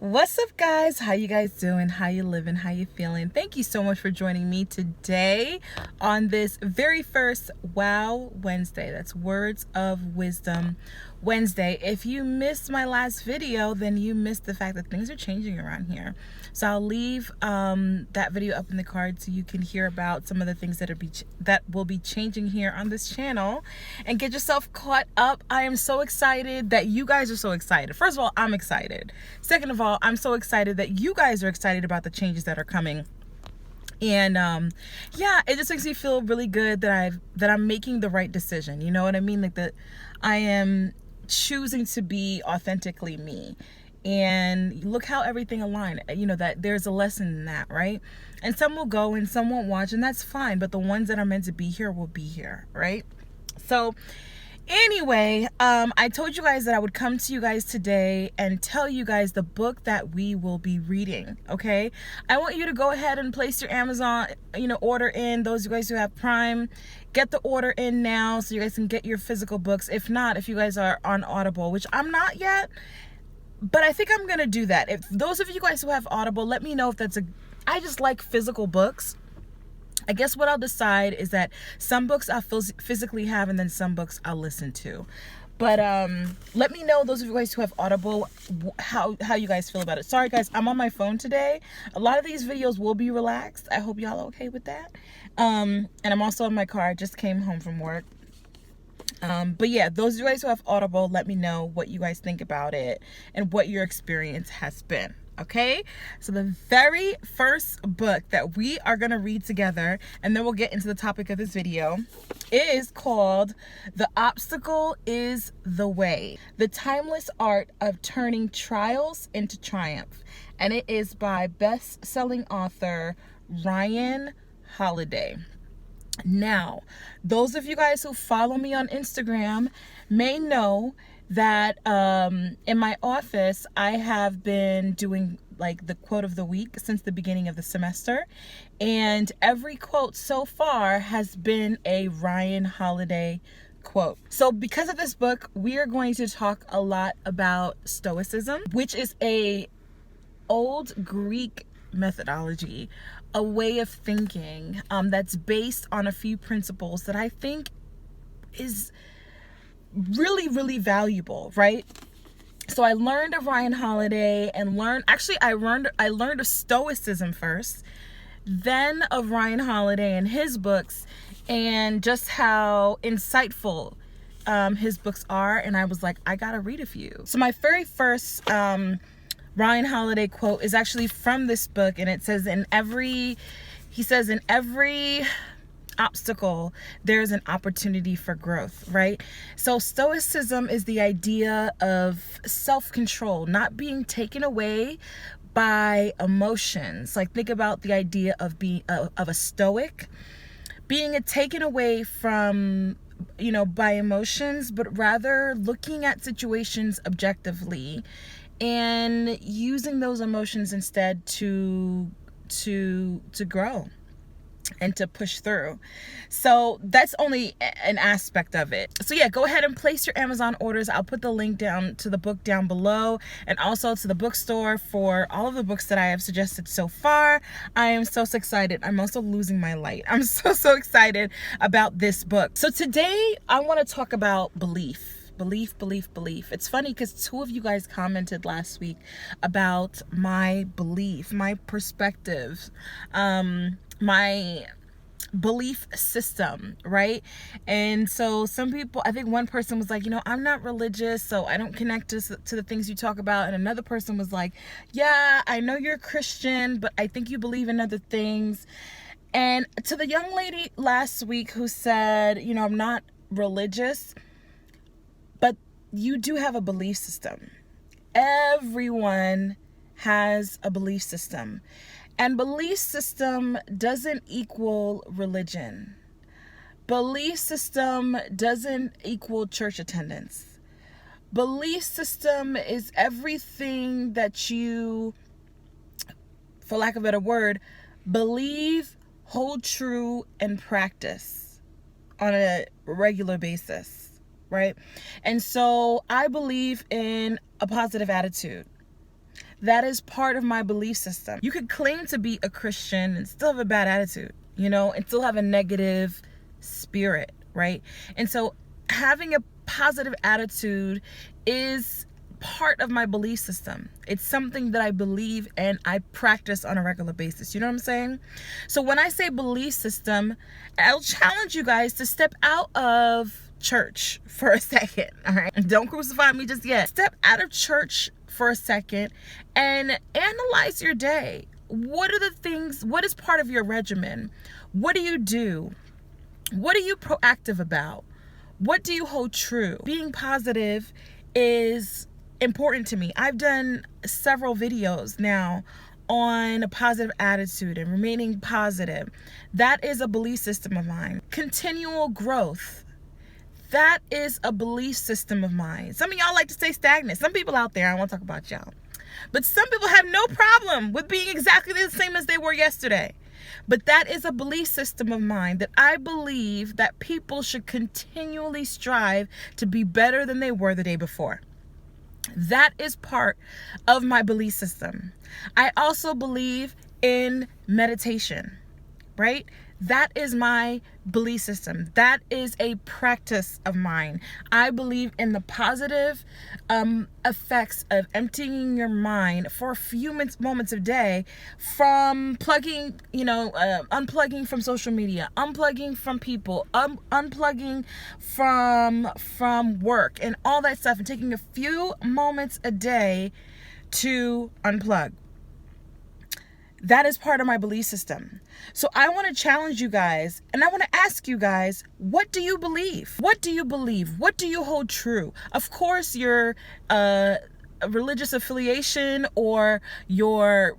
What's up, guys? How you guys doing? How you living? How you feeling? Thank you so much for joining me today on this very first Wow Wednesday. That's Words of Wisdom Wednesday. If you missed my last video, then you missed the fact that things are changing around here. So I'll leave that video up in the card so you can hear about some of the things that will be changing here on this channel and get yourself caught up. I am so excited that you guys are so excited. First of all, I'm excited. Second of all, I'm so excited that you guys are excited about the changes that are coming. And yeah, it just makes me feel really good that I'm making the right decision. You know what I mean? Like that I am choosing to be authentically me. And look how everything aligned. You know, that there's a lesson in that, right? And some will go and some won't watch, and that's fine. But the ones that are meant to be here will be here, right? So anyway, I told you guys that I would come to you guys today and tell you guys the book that we will be reading, okay? I want you to go ahead and place your Amazon, order in. Those of you guys who have Prime, get the order in now so you guys can get your physical books. If not, if you guys are on Audible, which I'm not yet, but I think I'm going to do that. If those of you guys who have Audible, let me know if I just like physical books. I guess what I'll decide is that some books I'll physically have and then some books I'll listen to. But let me know, those of you guys who have Audible, how you guys feel about it. Sorry guys, I'm on my phone today. A lot of these videos will be relaxed. I hope y'all are okay with that. And I'm also in my car. I just came home from work. But yeah, those of you guys who have Audible, let me know what you guys think about it and what your experience has been. Okay, so the very first book that we are going to read together, and then we'll get into the topic of this video, is called The Obstacle is the Way, The Timeless Art of Turning Trials into Triumph. And it is by best-selling author Ryan Holiday. Now, those of you guys who follow me on Instagram may know that in my office I have been doing like the quote of the week since the beginning of the semester, and every quote so far has been a Ryan Holiday quote. So because of this book, we are going to talk a lot about Stoicism, which is a old Greek methodology, a way of thinking that's based on a few principles that I think is really, really valuable, right? So I learned of Ryan Holiday and I learned of Stoicism first, then of Ryan Holiday and his books, and just how insightful his books are. And I was like, I gotta read a few. So my very first Ryan Holiday quote is actually from this book, and it says, in every obstacle, there's an opportunity for growth, right? So Stoicism is the idea of self-control, not being taken away by emotions. Like, think about the idea of being of a Stoic, being taken away from, by emotions, but rather looking at situations objectively and using those emotions instead to grow and to push through. So that's only an aspect of it. So yeah, go ahead and place your Amazon orders. I'll put the link down to the book down below, and also to the bookstore for all of the books that I have suggested so far. I am so excited. I'm also losing my light. I'm so excited about this book. So today I want to talk about belief. It's funny because two of you guys commented last week about my belief, my perspective, my belief system, right? And so some people, I think one person was like, I'm not religious, so I don't connect to the things you talk about. And another person was like, yeah, I know you're a Christian, but I think you believe in other things. And to the young lady last week who said, I'm not religious, but you do have a belief system. Everyone has a belief system. And belief system doesn't equal religion. Belief system doesn't equal church attendance. Belief system is everything that you, for lack of a better word, believe, hold true, and practice on a regular basis. Right? And so I believe in a positive attitude. That is part of my belief system. You could claim to be a Christian and still have a bad attitude, and still have a negative spirit, right? And so having a positive attitude is part of my belief system. It's something that I believe and I practice on a regular basis. You know what I'm saying? So when I say belief system, I'll challenge you guys to step out of church for a second. All right. Don't crucify me just yet. Step out of church for a second and analyze your day. What are the things? What is part of your regimen? What do you do? What are you proactive about? What do you hold true? Being positive is important to me. I've done several videos now on a positive attitude and remaining positive. That is a belief system of mine. Continual growth. That is a belief system of mine. Some of y'all like to stay stagnant. Some people out there, I want to talk about y'all, but some people have no problem with being exactly the same as they were yesterday. But that is a belief system of mine, that I believe that people should continually strive to be better than they were the day before. That is part of my belief system. I also believe in meditation, right? That is my belief system. That is a practice of mine. I believe in the positive effects of emptying your mind for a few moments a day from unplugging from social media, unplugging from people, unplugging from work and all that stuff, and taking a few moments a day to unplug. That is part of my belief system. So I want to challenge you guys, and I want to ask you guys, what do you believe? What do you believe? What do you hold true? Of course, your religious affiliation or your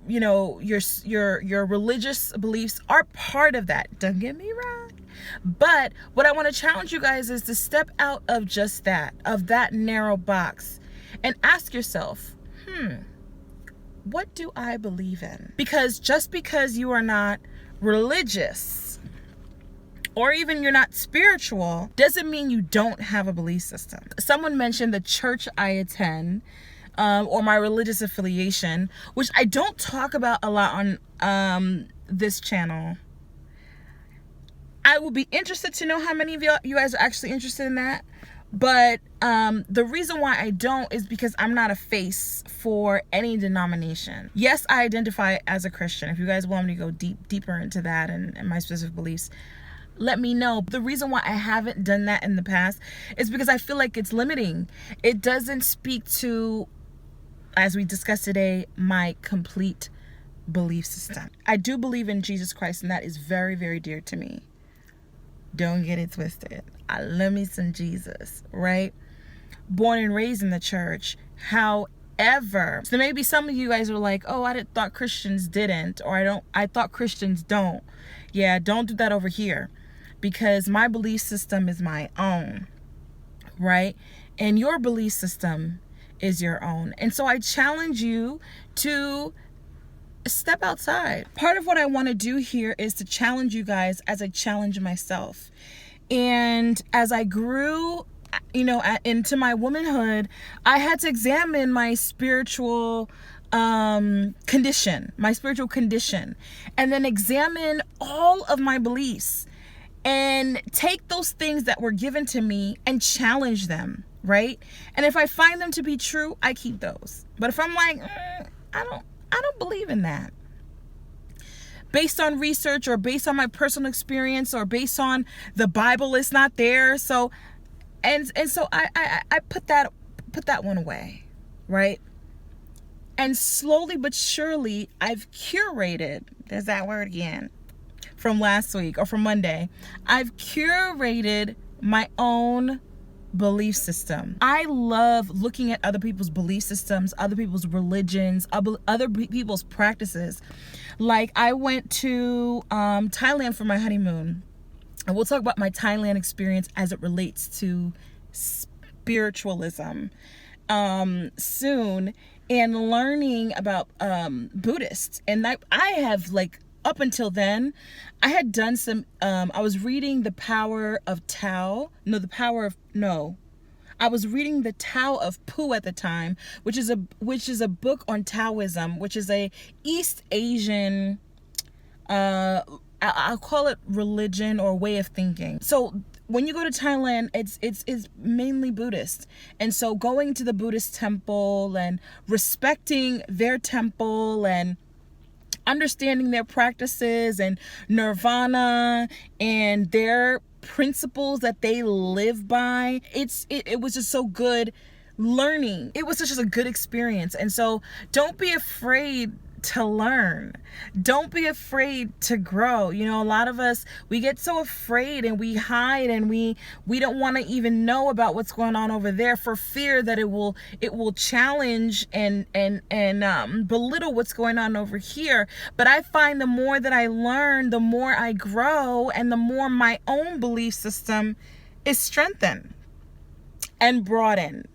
religious beliefs are part of that. Don't get me wrong. But what I want to challenge you guys is to step out of just that, of that narrow box, and ask yourself, what do I believe in? Because just because you are not religious or even you're not spiritual doesn't mean you don't have a belief system. Someone mentioned the church I attend or my religious affiliation, which I don't talk about a lot on this channel. I will be interested to know how many of you guys are actually interested in that. But the reason why I don't is because I'm not a face for any denomination. Yes, I identify as a Christian. If you guys want me to go deeper into that and my specific beliefs, let me know. The reason why I haven't done that in the past is because I feel like it's limiting. It doesn't speak to, as we discussed today, my complete belief system. I do believe in Jesus Christ, and that is very, very dear to me. Don't get it twisted. I love me some Jesus, right? Born and raised in the church. However, so maybe some of you guys are like, oh, I thought Christians didn't, or I thought Christians don't. Yeah, don't do that over here, because my belief system is my own, right? And your belief system is your own. And so I challenge you to step outside. Part of what I want to do here is to challenge you guys as I challenge myself. And as I grew, into my womanhood, I had to examine my spiritual condition, and then examine all of my beliefs and take those things that were given to me and challenge them, right? And if I find them to be true, I keep those. But if I'm like, I don't believe in that, based on research or based on my personal experience or based on the Bible, it's not there. So so I put that one away, right? And slowly but surely I've curated, there's that word again from last week or from Monday. I've curated my own belief system. I love looking at other people's belief systems, other people's religions, other people's practices. Like I went to Thailand for my honeymoon, and we'll talk about my Thailand experience as it relates to spiritualism soon, and learning about Buddhists. And I have, like, up until then, I had done some, I was reading The Power of Tao. I was reading the Tao of Pu at the time, which is a book on Taoism, which is a East Asian, I'll call it religion or way of thinking. So when you go to Thailand, it's mainly Buddhist. And so going to the Buddhist temple and respecting their temple and understanding their practices and nirvana and their principles that they live by, it was just so good learning. It was just a good experience. And so don't be afraid to learn. Don't be afraid to grow. You know, a lot of us, we get so afraid and we hide and we don't want to even know about what's going on over there for fear that it will challenge and belittle what's going on over here. But I find the more that I learn, the more I grow, and the more my own belief system is strengthened and broadened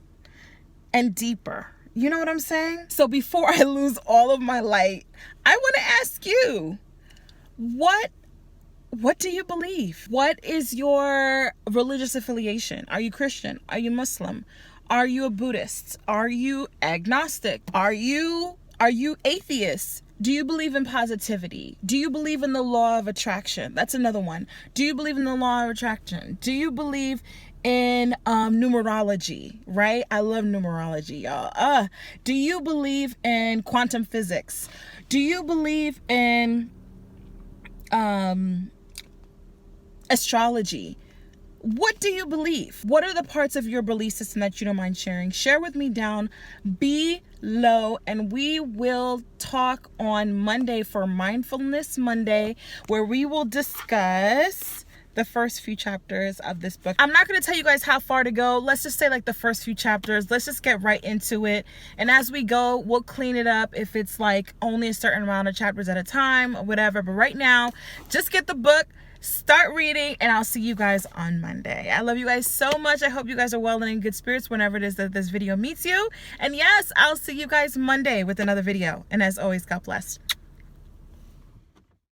and deeper. You know what I'm saying? So before I lose all of my light, I want to ask you, what do you believe? What is your religious affiliation? Are you Christian? Are you Muslim? Are you a Buddhist? Are you agnostic? Are you atheist? Do you believe in positivity? Do you believe in the law of attraction? That's another one. Do you believe in the law of attraction? Do you believe in numerology, right? I love numerology, y'all. Do you believe in quantum physics? Do you believe in astrology? What do you believe? What are the parts of your belief system that you don't mind sharing? Share with me down below, and we will talk on Monday for Mindfulness Monday, where we will discuss the first few chapters of this book. I'm not going to tell you guys how far to go. Let's just say like the first few chapters. Let's just get right into it. And as we go, we'll clean it up if it's like only a certain amount of chapters at a time or whatever. But right now, just get the book, start reading, and I'll see you guys on Monday. I love you guys so much. I hope you guys are well and in good spirits whenever it is that this video meets you. And yes, I'll see you guys Monday with another video. And as always, God bless.